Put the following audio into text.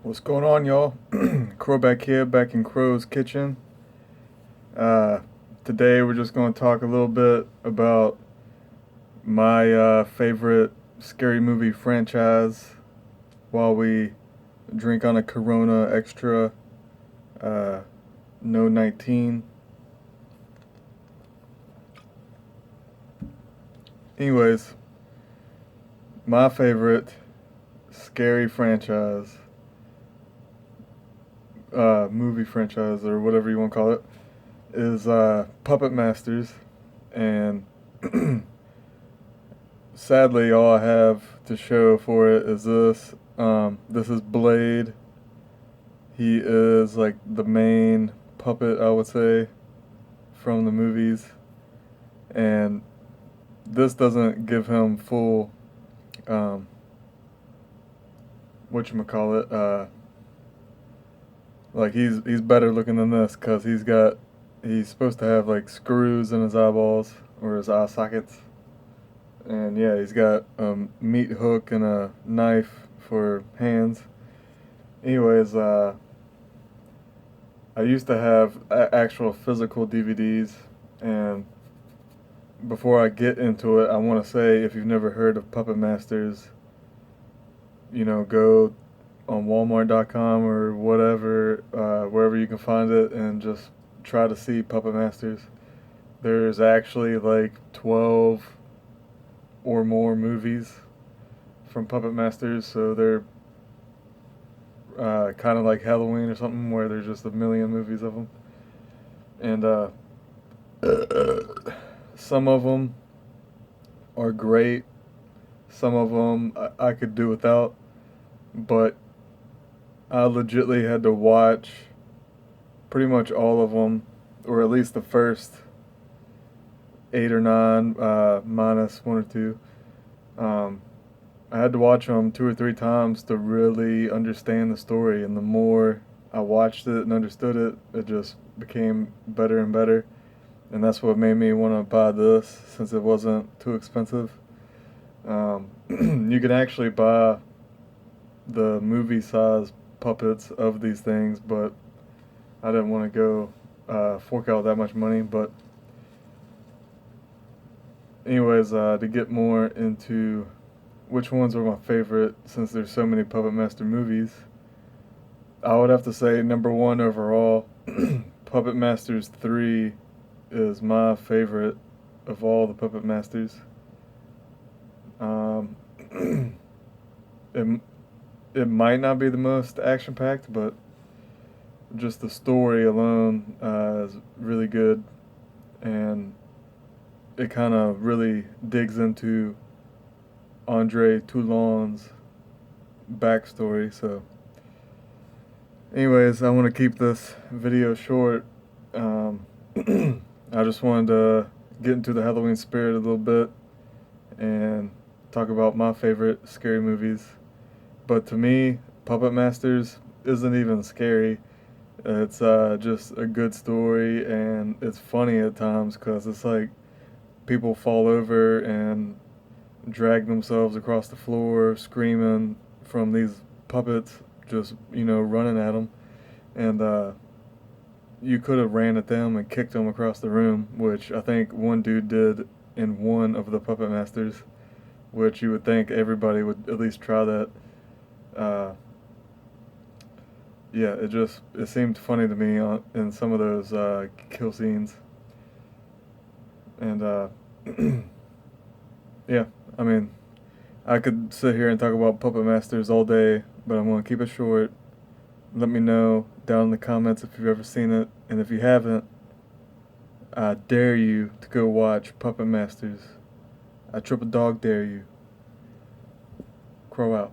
What's going on, y'all? Crow back here, back in Crow's kitchen. Uh, Today we're just going to talk a little bit about my favorite scary movie franchise while we drink on a Corona Extra, uh, no 19. Anyways, my favorite scary franchise, movie franchise, or whatever you want to call it, is Puppet Masters, and sadly, all I have to show for it is this. This is Blade. He is like the main puppet, I would say, from the movies, and this doesn't give him full, um, whatchamacallit, like he's better looking than this because he's supposed to have like screws in his eyeballs or his eye sockets. And yeah, he's got a meat hook and a knife for hands. Anyways, I used to have actual physical DVDs, and before I get into it, I want to say if you've never heard of Puppet Masters, go on Walmart.com or whatever, wherever you can find it, and just try to see Puppet Masters. There's actually like 12 or more movies from Puppet Masters, so they're kind of like Halloween or something, where there's just a million movies of them. And some of them are great, some of them I could do without, but I legitly had to watch pretty much all of them, or at least the first eight or nine, minus one or two. Um, I had to watch them two or three times to really understand the story, and the more I watched it and understood it, it just became better and better. And that's what made me want to buy this since it wasn't too expensive. You can actually buy the movie size puppets of these things, but I didn't want to go fork out that much money. But anyways, to get more into which ones are my favorite, since there's so many Puppet Master movies, I would have to say number one overall, Puppet Masters 3 is my favorite of all the Puppet Masters. Um, it, it might not be the most action packed, but just the story alone is really good, and it kind of really digs into Andre Toulon's backstory. So, anyways, I want to keep this video short. Um, I just wanted to get into the Halloween spirit a little bit and talk about my favorite scary movies. But to me, Puppet Masters isn't even scary. It's just a good story, and it's funny at times because it's like people fall over and drag themselves across the floor screaming from these puppets just, running at them. And you could have ran at them and kicked them across the room, which I think one dude did in one of the Puppet Masters, which you would think everybody would at least try that. Uh, yeah, it seemed funny to me in some of those kill scenes. And yeah, I mean, I could sit here and talk about Puppet Masters all day, but I'm going to keep it short. Let me know down in the comments if you've ever seen it, and if you haven't, I dare you to go watch Puppet Masters. I triple dog dare you. Crow out.